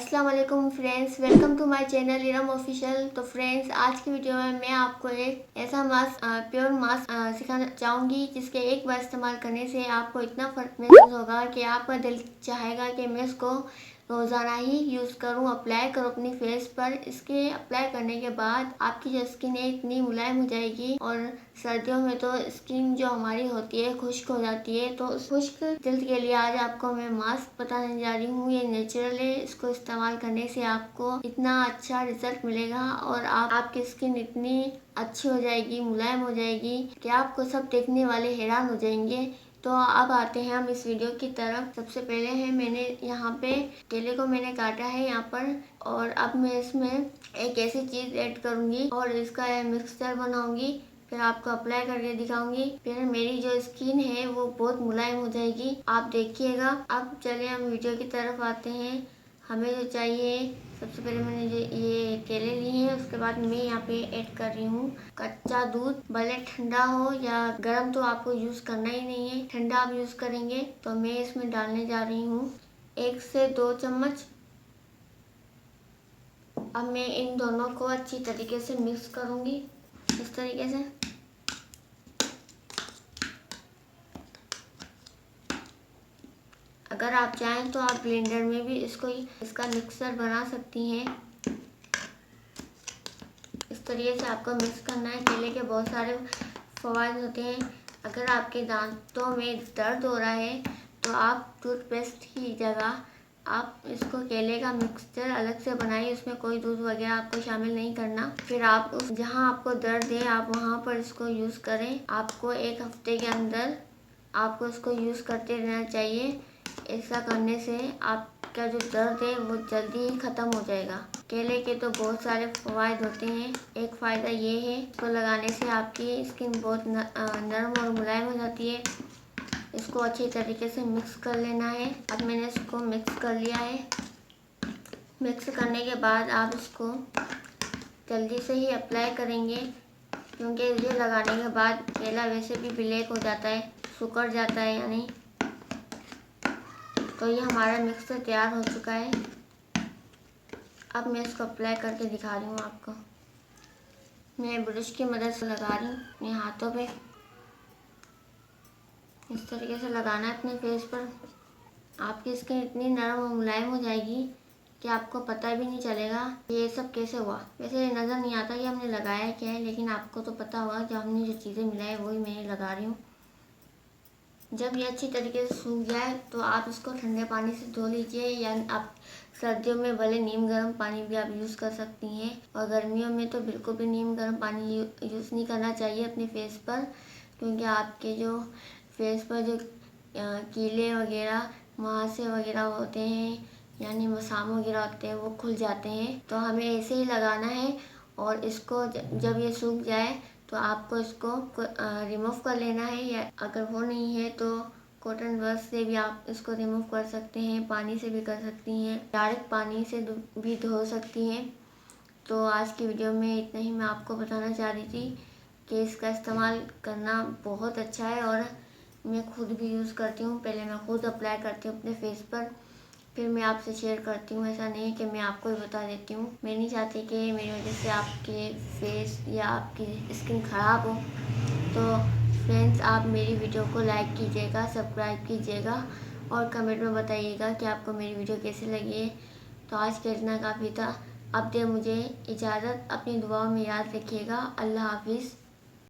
अस्सलाम वालेकुम friends, welcome to my channel Iram official. तो फ्रेंड्स, आज की वीडियो में मैं आपको एक ऐसा मास्क प्योर मास्क सिखाना चाहूँगी जिसके एक बार इस्तेमाल करने से आपको इतना फ़र्क महसूस होगा कि आपका दिल चाहेगा कि मैं इसको रोज़ाना ही यूज़ करूँ, अप्लाई करूँ अपनी फेस पर। इसके अप्लाई करने के बाद आपकी जो स्किन है इतनी मुलायम हो जाएगी। और सर्दियों में तो स्किन जो हमारी होती है खुश्क हो जाती है, तो उस खुश्क जल्द के लिए आज आपको मैं मास्क बताने जा रही हूँ। ये नेचुरल है, इसको इस्तेमाल करने से आपको इतना अच्छा रिजल्ट मिलेगा और आपकी स्किन इतनी अच्छी हो जाएगी, मुलायम हो जाएगी कि आपको सब देखने वाले हैरान हो जाएंगे। तो अब आते हैं हम इस वीडियो की तरफ। सबसे पहले है मैंने यहाँ पे केले को मैंने काटा है यहाँ पर, और अब मैं इसमें एक ऐसी चीज़ ऐड करूँगी और इसका मिक्सचर बनाऊँगी, फिर आपको अप्लाई करके दिखाऊंगी। फिर मेरी जो स्किन है वो बहुत मुलायम हो जाएगी, आप देखिएगा। अब चलिए हम वीडियो की तरफ आते हैं। हमें जो चाहिए, सबसे पहले मैंने जो ये केले लिए हैं, उसके बाद मैं यहाँ पे ऐड कर रही हूँ कच्चा दूध। भले ठंडा हो या गर्म तो आपको यूज़ करना ही नहीं है, ठंडा आप यूज़ करेंगे। तो मैं इसमें डालने जा रही हूँ 1 से 2 चम्मच। अब मैं इन दोनों को अच्छी तरीके से मिक्स करूँगी इस तरीके से। अगर आप चाहें तो आप ब्लेंडर में भी इसका मिक्सर बना सकती हैं। इस तरीके से आपको मिक्स करना है। केले के बहुत सारे फ़वाद होते हैं। अगर आपके दांतों में दर्द हो रहा है तो आप टूथपेस्ट की जगह आप इसको केले का मिक्सचर अलग से बनाइए, उसमें कोई दूध वगैरह आपको शामिल नहीं करना। फिर आप जहां आपको दर्द है आप वहां पर इसको यूज़ करें। आपको 1 हफ्ते के अंदर आपको इसको यूज़ करते रहना चाहिए। ऐसा करने से आपका जो दर्द है वो जल्दी ही ख़त्म हो जाएगा। केले के तो बहुत सारे फ़वाद होते हैं। एक फ़ायदा ये है, इसको लगाने से आपकी स्किन बहुत नरम और मुलायम हो जाती है। इसको अच्छी तरीके से मिक्स कर लेना है। अब मैंने इसको मिक्स कर लिया है। मिक्स करने के बाद आप इसको जल्दी से ही अप्लाई करेंगे, क्योंकि ये लगाने के बाद केला वैसे भी ब्लैक हो जाता है, सिकुड़ जाता है यानी। तो ये हमारा मिक्सर तैयार हो चुका है। अब मैं इसको अप्लाई करके दिखा रही हूँ आपको। मैं ब्रश की मदद से लगा रही हूँ अपने हाथों पे। इस तरीके से लगाना है अपने फेस पर। आपकी स्किन इतनी नरम और मुलायम हो जाएगी कि आपको पता भी नहीं चलेगा ये सब कैसे हुआ। वैसे नज़र नहीं आता कि हमने लगाया क्या है, लेकिन आपको तो पता होगा कि हमने जो चीज़ें मिलाई वही मैं लगा रही हूँ। जब ये अच्छी तरीके से सूख जाए तो आप इसको ठंडे पानी से धो लीजिए, या आप सर्दियों में भले नीम गर्म पानी भी आप यूज़ कर सकती हैं। और गर्मियों में तो बिल्कुल भी नीम गर्म पानी यूज़ नहीं करना चाहिए अपने फेस पर, क्योंकि आपके जो फेस पर जो कीले वगैरह मुहासे वगैरह होते हैं, यानी मसाम वगैरह होते हैं, वो खुल जाते हैं। तो हमें ऐसे ही लगाना है। और इसको जब ये सूख जाए तो आपको इसको रिमूव कर लेना है, या अगर वो नहीं है तो कॉटन ब्रश से भी आप इसको रिमूव कर सकते हैं, पानी से भी कर सकती हैं, डायरेक्ट पानी से भी धो सकती हैं। तो आज की वीडियो में इतना ही मैं आपको बताना चाह रही थी कि इसका इस्तेमाल करना बहुत अच्छा है, और मैं खुद भी यूज़ करती हूँ। पहले मैं खुद अप्लाई करती हूँ अपने फेस पर, फिर मैं आपसे शेयर करती हूँ। ऐसा नहीं है कि मैं आपको ही बता देती हूँ। मैं नहीं चाहती कि मेरी वजह से आपके फेस या आपकी स्किन ख़राब हो। तो फ्रेंड्स, आप मेरी वीडियो को लाइक कीजिएगा, सब्सक्राइब कीजिएगा और कमेंट में बताइएगा कि आपको मेरी वीडियो कैसी लगी है। तो आज के इतना काफ़ी था। अब दे मुझे इजाज़त, अपनी दुआओं में याद रखिएगा। अल्लाह हाफिज़।